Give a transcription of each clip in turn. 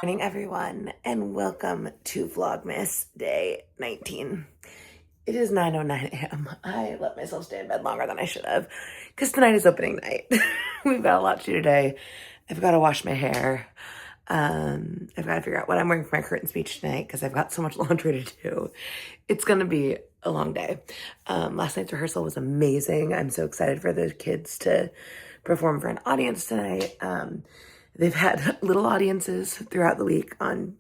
morning, everyone, and welcome to Vlogmas day 19. It is 9:09 a.m. I let myself stay in bed longer than I should have because tonight is opening night. We've got a lot to do today. I've got to wash my hair. I've got to figure out what I'm wearing for my curtain speech tonight because I've got so much laundry to do. It's going to be a long day. Last night's rehearsal was amazing. I'm so excited for the kids to perform for an audience tonight. They've had little audiences throughout the week. On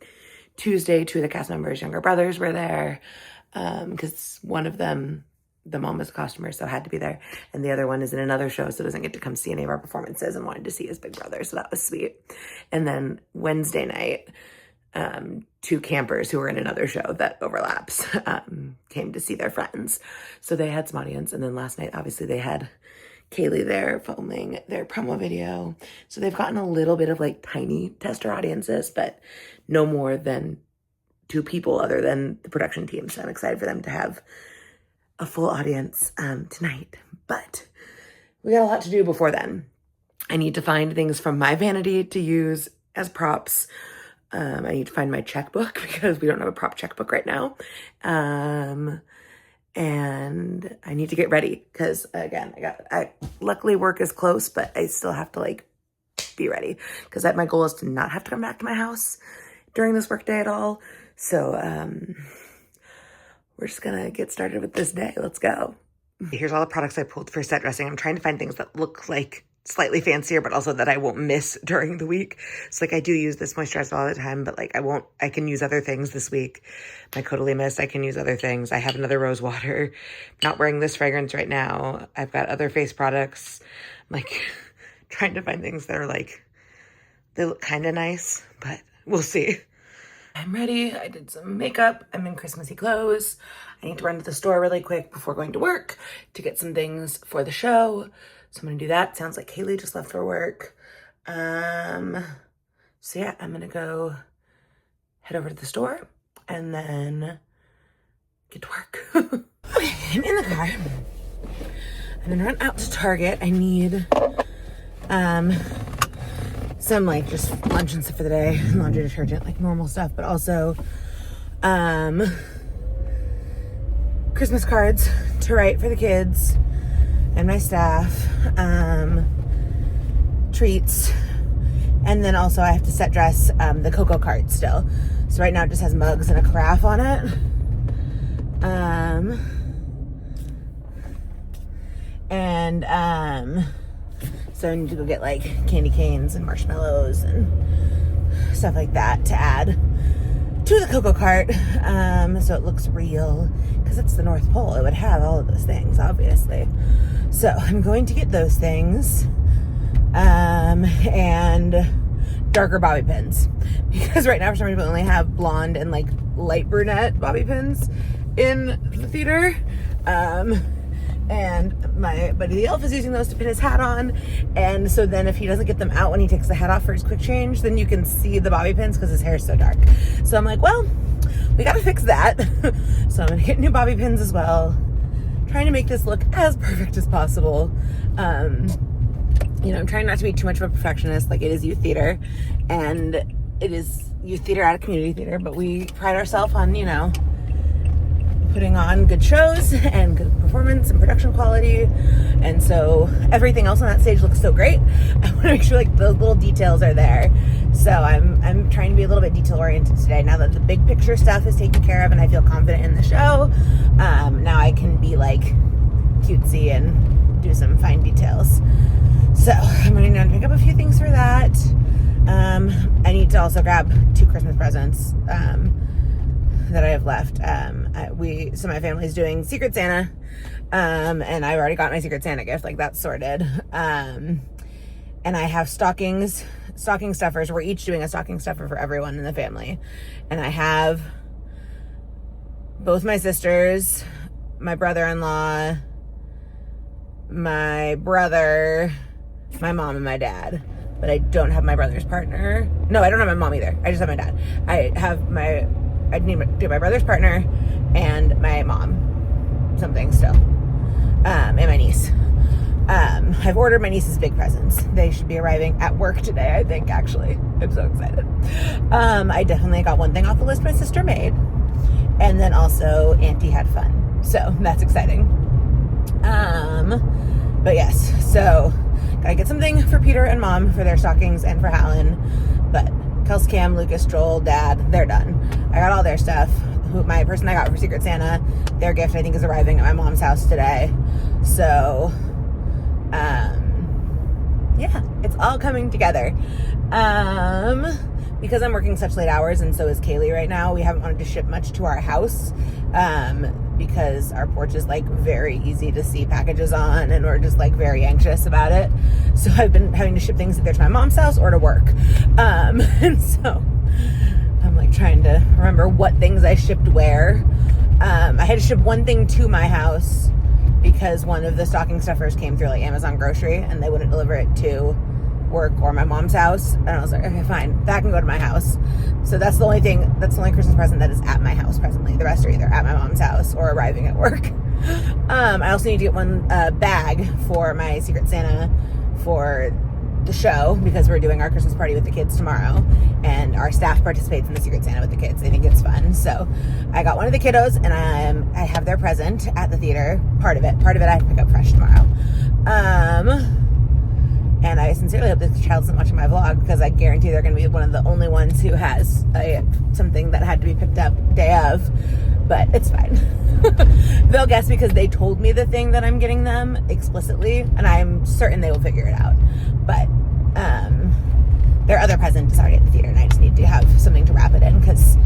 Tuesday, two of the cast members' younger brothers were there because one of them, the mom was a costumer, so had to be there. And the other one is in another show, so doesn't get to come see any of our performances and wanted to see his big brother. So that was sweet. And then Wednesday night, two campers who were in another show that overlaps came to see their friends. So they had some audience. And then last night, obviously, they had Kaylee there filming their promo video. So they've gotten a little bit of like tiny tester audiences, but no more than two people other than the production team. So I'm excited for them to have a full audience tonight. But we got a lot to do before then. I need to find things from my vanity to use as props. I need to find my checkbook because we don't have a prop checkbook right now. And I need to get ready because again, luckily work is close, but I still have to like be ready because my goal is to not have to come back to my house during this work day at all. So we're just gonna get started with this day. Let's go. Here's all the products I pulled for set dressing. I'm trying to find things that look like slightly fancier, but also that I won't miss during the week. So like I do use this moisturizer all the time, but like I can use other things this week. My Caudalie Mist, I can use other things. I have another rose water. Not wearing this fragrance right now. I've got other face products. I'm like trying to find things that are like, they look kind of nice, but we'll see. I'm ready. I did some makeup. I'm in Christmassy clothes. I need to run to the store really quick before going to work to get some things for the show. So I'm going to do that. Sounds like Kaylee just left for work. So yeah, I'm going to go head over to the store and then get to work. Okay, I'm in the car. I'm going to run out to Target. I need some like just lunch and stuff for the day, laundry detergent, like normal stuff, but also Christmas cards to write for the kids and my staff, treats, and then also I have to set dress the cocoa cart still. So right now it just has mugs and a carafe on it. So I need to go get like candy canes and marshmallows and stuff like that to add to the cocoa cart, so it looks real, because it's the North Pole. It would have all of those things, obviously. So I'm going to get those things, and darker bobby pins, because right now for some reason we only have blonde and like light brunette bobby pins in the theater. And my buddy the elf is using those to pin his hat on, and so then if he doesn't get them out when he takes the hat off for his quick change, then you can see the bobby pins because his hair is so dark. So I'm like, well, we gotta fix that. So I'm gonna get new bobby pins as well, trying to make this look as perfect as possible. You know, I'm trying not to be too much of a perfectionist. Like, it is youth theater, and it is youth theater at a community theater, but we pride ourselves on, you know, putting on good shows and good performance and production quality. And so everything else on that stage looks so great. I want to make sure like the little details are there. So I'm trying to be a little bit detail oriented today. Now that the big picture stuff is taken care of and I feel confident in the show, now I can be like cutesy and do some fine details. So I'm going to pick up a few things for that. I need to also grab 2 Christmas presents that I have left. So my family's doing Secret Santa, and I've already got my Secret Santa gift, like that's sorted. And I have stocking stuffers. We're each doing a stocking stuffer for everyone in the family. And I have both my sisters, my brother-in-law, my brother, my mom, and my dad. But I don't have my brother's partner. No, I don't have my mom either. I just have my dad. I need to do my brother's partner and my mom, something still, and my niece. I've ordered my niece's big presents. They should be arriving at work today, I think, actually. I'm so excited. I definitely got one thing off the list my sister made. And then also Auntie had fun. So that's exciting. But yes, so gotta get something for Peter and Mom for their stockings and for Hallen. But Kels, Cam, Lucas, Joel, Dad, they're done. I got all their stuff. My person I got for Secret Santa, their gift I think is arriving at my mom's house today. So, yeah, it's all coming together. Because I'm working such late hours and so is Kaylee right now, we haven't wanted to ship much to our house. Because our porch is like very easy to see packages on and we're just like very anxious about it. So I've been having to ship things either to my mom's house or to work. And so I'm like trying to remember what things I shipped where. I had to ship one thing to my house because one of the stocking stuffers came through like Amazon grocery and they wouldn't deliver it to work or my mom's house. And I was like, okay, fine, that can go to my house. So that's the only Christmas present that is at my house presently. The rest are either at my mom's house or arriving at work. I also need to get one bag for my Secret Santa for the show because we're doing our Christmas party with the kids tomorrow and our staff participates in the Secret Santa with the kids. They think it's fun. So I got one of the kiddos and I have their present at the theater. Part of it I have to pick up fresh tomorrow. And I sincerely hope this child isn't watching my vlog because I guarantee they're going to be one of the only ones who has something that had to be picked up day of. But it's fine. They'll guess because they told me the thing that I'm getting them explicitly, and I'm certain they will figure it out. But their other present is already at the theater, and I just need to have something to wrap it in because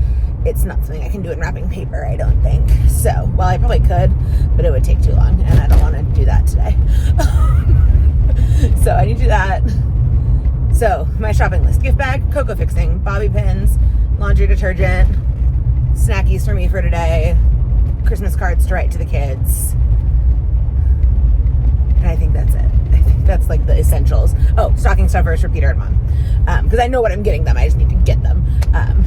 it's not something I can do in wrapping paper, I don't think. So, well, I probably could, but it would take too long, and I don't want to do that today. So I need to do that. So my shopping list: gift bag, cocoa fixing, bobby pins, laundry detergent, snackies for me for today, Christmas cards to write to the kids, and I think that's it. I think that's like the essentials. Oh, stocking stuffers for Peter and Mom, because I know what I'm getting them. I just need to get them.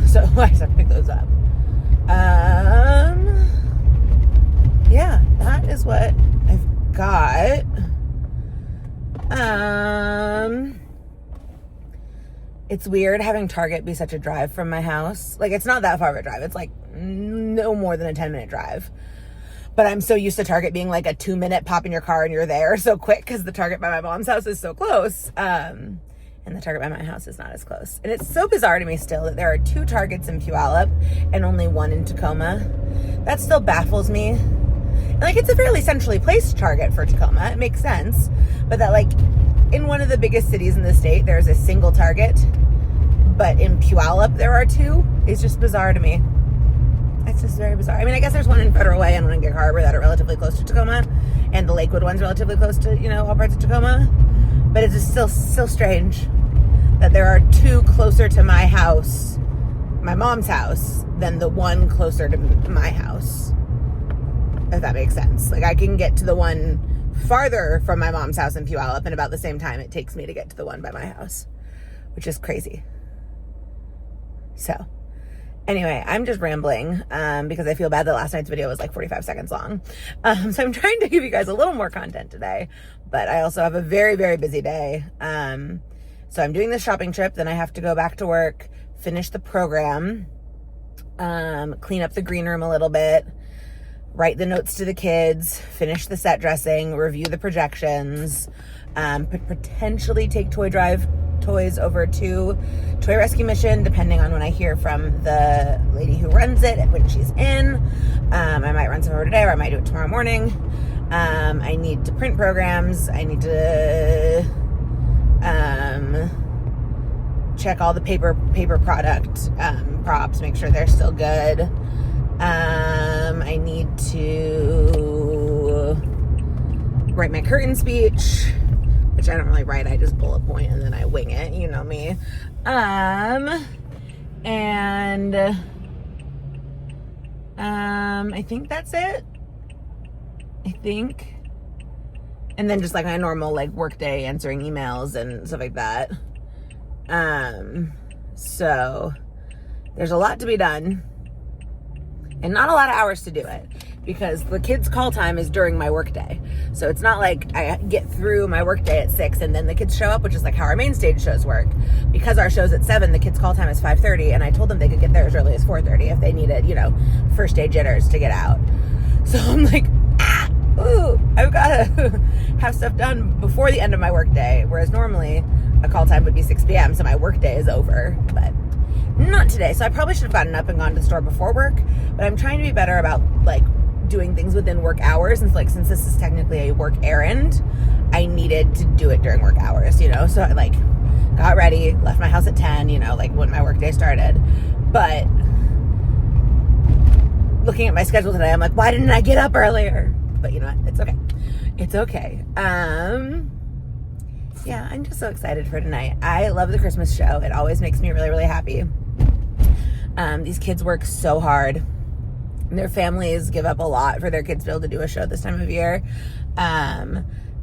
So I just have to pick those up. Yeah, that is what I've got. It's weird having Target be such a drive from my house. Like, it's not that far of a drive. It's like no more than a 10-minute drive. But I'm so used to Target being like a 2-minute pop in your car and you're there so quick because the Target by my mom's house is so close. And the Target by my house is not as close. And it's so bizarre to me still that there are 2 Targets in Puyallup and only 1 in Tacoma. That still baffles me. And like, it's a fairly centrally placed Target for Tacoma. It makes sense. But that like in one of the biggest cities in the state, there's a single Target, but in Puyallup there are 2. It's just bizarre to me. It's just very bizarre. I mean, I guess there's one in Federal Way and one in Gig Harbor that are relatively close to Tacoma, and the Lakewood one's relatively close to, you know, all parts of Tacoma. But it's just still strange that there are 2 closer to my house, my mom's house, than the one closer to my house. If that makes sense. Like, I can get to the one farther from my mom's house in Puyallup in about the same time it takes me to get to the one by my house, which is crazy. So anyway, I'm just rambling because I feel bad that last night's video was like 45 seconds long. So I'm trying to give you guys a little more content today, but I also have a very, very busy day. So I'm doing this shopping trip, then I have to go back to work, finish the program, clean up the green room a little bit, write the notes to the kids, finish the set dressing, review the projections, potentially take toys over to Toy Rescue Mission, depending on when I hear from the lady who runs it and when she's in. I might run some over today, or I might do it tomorrow morning. I need to print programs. I need to check all the paper product props, make sure they're still good. I need to write my curtain speech, which I don't really write. I just bullet point and then I wing it. You know me. And I think that's it. And then just like my normal like work day, answering emails and stuff like that. So there's a lot to be done and not a lot of hours to do it. because the kids' call time is during my workday. So it's not like I get through my workday at 6 and then the kids show up, which is like how our main stage shows work. Because our show's at 7, the kids' call time is 5:30, and I told them they could get there as early as 4:30 if they needed, you know, first day jitters to get out. So I'm like, I've got to have stuff done before the end of my workday, whereas normally a call time would be 6 p.m., so my workday is over, but not today. So I probably should have gotten up and gone to the store before work, but I'm trying to be better about, like, doing things within work hours, and like, since this is technically a work errand, I needed to do it during work hours, you know. So I like got ready, left my house at 10, you know, like when my work day started. But looking at my schedule today, I'm like, why didn't I get up earlier? But you know what, it's okay, it's okay. Yeah, I'm just so excited for tonight. I love the Christmas show. It always makes me really, really happy. These kids work so hard. Their families give up a lot for their kids to be able to do a show this time of year,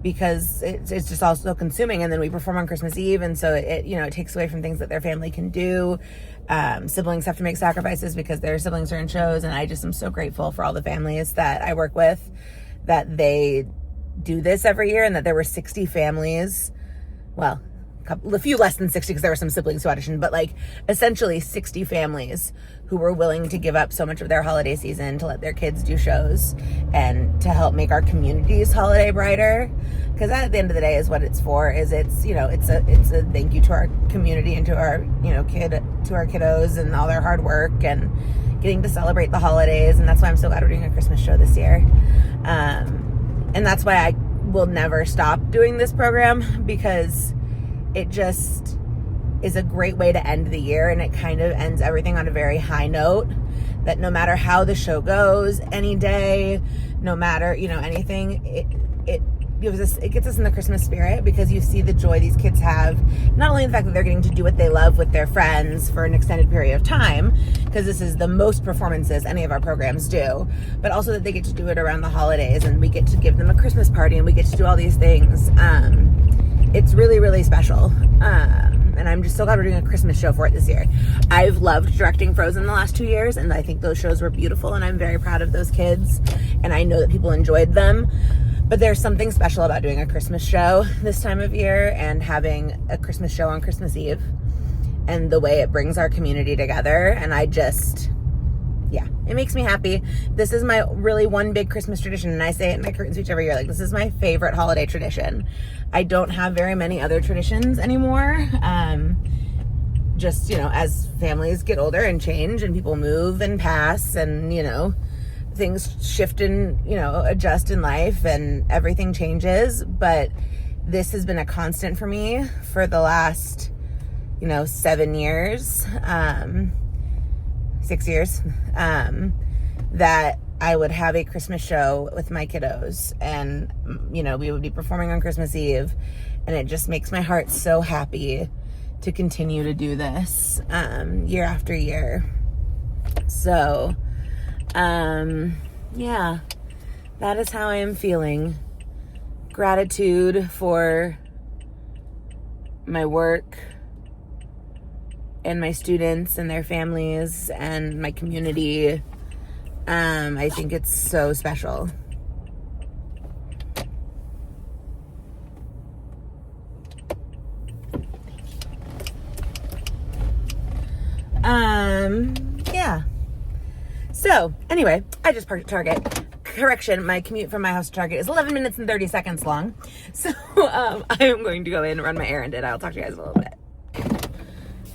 because it's just also consuming. And then we perform on Christmas Eve, and so it you know, it takes away from things that their family can do. Siblings have to make sacrifices because their siblings are in shows, and I just am so grateful for all the families that I work with, that they do this every year, and that there were 60 families. Well, a few less than 60 because there were some siblings who auditioned, but like essentially 60 families who were willing to give up so much of their holiday season to let their kids do shows and to help make our community's holiday brighter. Because that, at the end of the day, is what it's for. Is it's, you know, it's a thank you to our community and to our, you know, to our kiddos and all their hard work and getting to celebrate the holidays. And that's why I'm so glad we're doing a Christmas show this year. And that's why I will never stop doing this program, because it just is a great way to end the year, and it kind of ends everything on a very high note, that no matter how the show goes, any day, no matter, you know, anything, it gets us in the Christmas spirit, because you see the joy these kids have, not only in the fact that they're getting to do what they love with their friends for an extended period of time, because this is the most performances any of our programs do, but also that they get to do it around the holidays, and we get to give them a Christmas party, and we get to do all these things. It's really, really special. And I'm just so glad we're doing a Christmas show for it this year. I've loved directing Frozen the last 2 years, and I think those shows were beautiful, and I'm very proud of those kids, and I know that people enjoyed them. But there's something special about doing a Christmas show this time of year, and having a Christmas show on Christmas Eve, and the way it brings our community together. And I just, yeah, it makes me happy. This is my really one big Christmas tradition, and I say it in my curtain speech every year, like, this is my favorite holiday tradition. I don't have very many other traditions anymore. Just, you know, as families get older and change, and people move and pass, and, you know, things shift and, you know, adjust in life, and everything changes. But this has been a constant for me for the last, you know, 7 years, 6 years, that I would have a Christmas show with my kiddos, and, you know, we would be performing on Christmas Eve, and it just makes my heart so happy to continue to do this, year after year. So, yeah, that is how I am feeling. Gratitude for my work and my students and their families and my community. I think it's so special. Yeah. So, anyway, I just parked at Target. Correction, my commute from my house to Target is 11 minutes and 30 seconds long. So, I am going to go in and run my errand, and I'll talk to you guys in a little bit.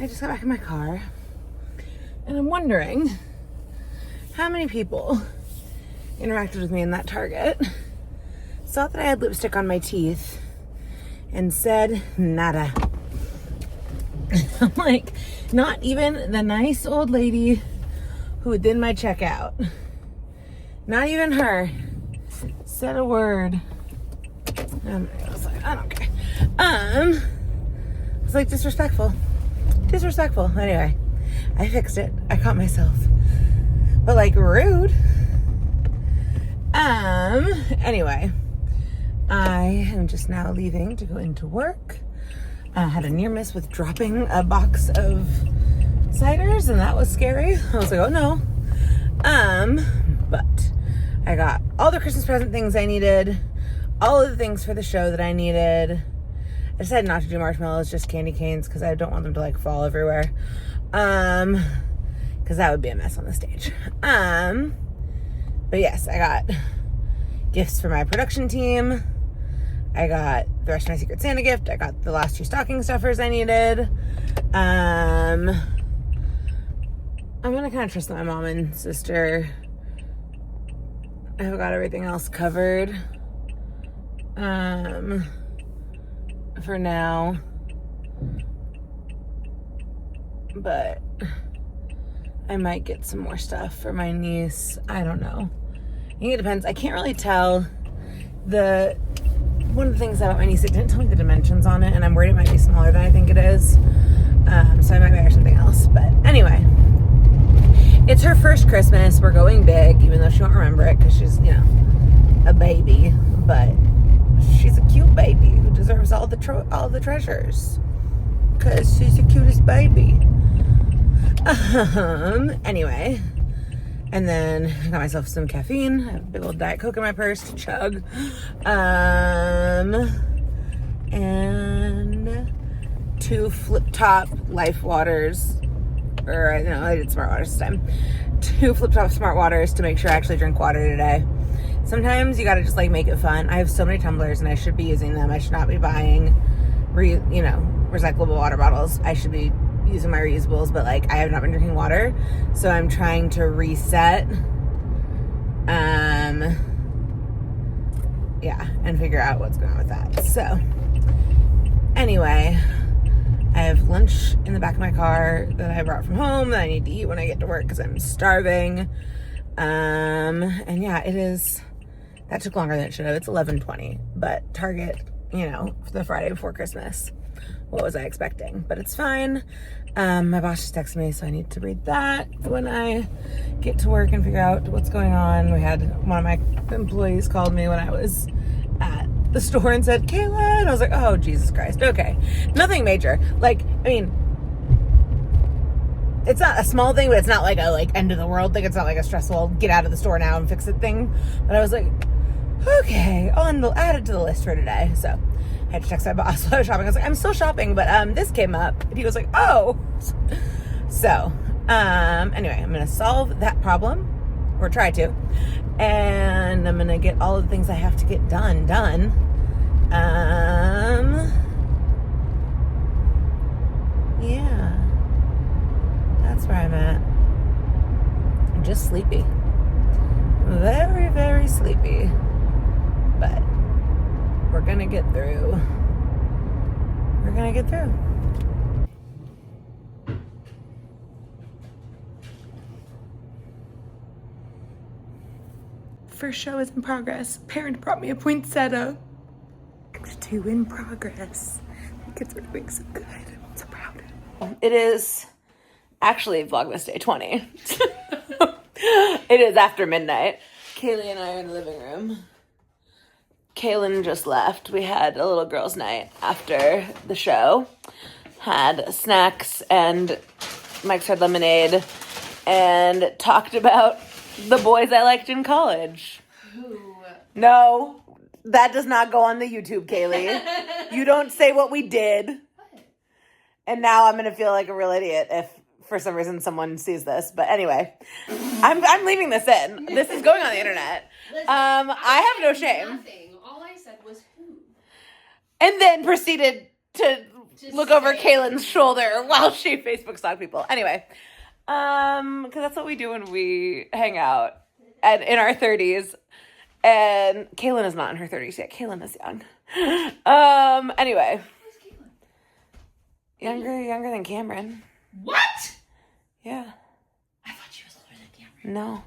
I just got back in my car, and I'm wondering how many people interacted with me in that Target, saw that I had lipstick on my teeth, and said nada. I'm like, not even the nice old lady who did my checkout, not even her said a word. I was like, I don't care. It's like disrespectful. Anyway, I fixed it. I caught myself. But like, rude. Anyway, I am just now leaving to go into work. I had a near miss with dropping a box of ciders, and that was scary. I was like, oh no. But I got all the Christmas present things I needed, all of the things for the show that I needed. I decided not to do marshmallows, just candy canes, because I don't want them to like fall everywhere. Because that would be a mess on the stage. But yes, I got gifts for my production team. I got the rest of my Secret Santa gift. I got the last 2 stocking stuffers I needed. I'm gonna kind of trust my mom and sister. I've got everything else covered. For now. But I might get some more stuff for my niece. I don't know. I think it depends. I can't really tell. One of the things about my niece, it didn't tell me the dimensions on it, and I'm worried it might be smaller than I think it is. So I might wear something else. But anyway, it's her first Christmas. We're going big, even though she won't remember it because she's, you know, a baby. But she's a cute baby who deserves all the treasures because she's the cutest baby. Anyway, and then I got myself some caffeine. I have a big old Diet Coke in my purse to chug. And 2 flip-top Life Waters, or I don't know, I did Smart Waters this time. 2 flip-top Smart Waters to make sure I actually drink water today. Sometimes you gotta just like make it fun. I have so many tumblers and I should be using them. I should not be buying, recyclable water bottles. I should be using my reusables, but like I have not been drinking water, so I'm trying to reset and figure out what's going on with that. So anyway, I have lunch in the back of my car that I brought from home that I need to eat when I get to work because I'm starving. And yeah, that took longer than it should have. It's 11:20, but Target, for the Friday before Christmas. What was I expecting? But it's fine. My boss just texted me, so I need to read that when I get to work and figure out what's going on. We had one of my employees called me when I was at the store and said, Kayla, and I was like, oh, Jesus Christ. Okay. Nothing major. It's not a small thing, but it's not like a end of the world thing. It's not like a stressful get out of the store now and fix it thing. But I was like, okay, I'll add it to the list for today. So I had to text my boss while I was shopping. I was like, I'm still shopping, but this came up. And he was like, oh. So, anyway, I'm going to solve that problem, or try to. And I'm going to get all of the things I have to get done. Yeah. That's where I'm at. I'm just sleepy. Very, very sleepy. But we're gonna get through. First show is in progress. Parent brought me a poinsettia. Act 2 in progress. The kids are doing so good. I'm so proud. It is actually Vlogmas Day 20. It is after midnight. Kaylee and I are in the living room. Kaylin just left. We had a little girls' night after the show. Had snacks and Mike's Hard Lemonade and talked about the boys I liked in college. Who? No, that does not go on the YouTube, Kaylee. You don't say what we did. What? And now I'm going to feel like a real idiot if for some reason someone sees this. But anyway, I'm leaving this in. This is going on the internet. Listen, I have no shame. Nothing. All I said was who. And then proceeded to look over Kaylin's shoulder while she Facebook stalked people. Anyway, because that's what we do when we hang out and in our 30s. And Kaylin is not in her 30s yet. Kaylin is young. Anyway. Who's Kaylin? Younger than Cameron. What? Yeah. I thought she was older than Cameron. No.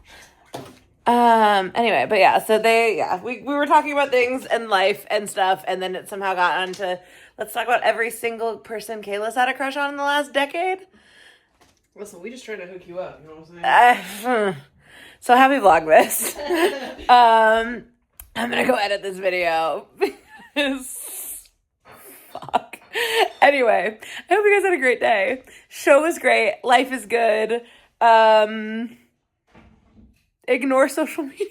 Anyway, but yeah, so we were talking about things and life and stuff, and then it somehow got onto, let's talk about every single person Kayla's had a crush on in the last decade. Listen, we just trying to hook you up, you know what I'm saying? So happy Vlogmas. I'm gonna go edit this video. Fuck. Anyway, I hope you guys had a great day. Show was great. Life is good. Ignore social media.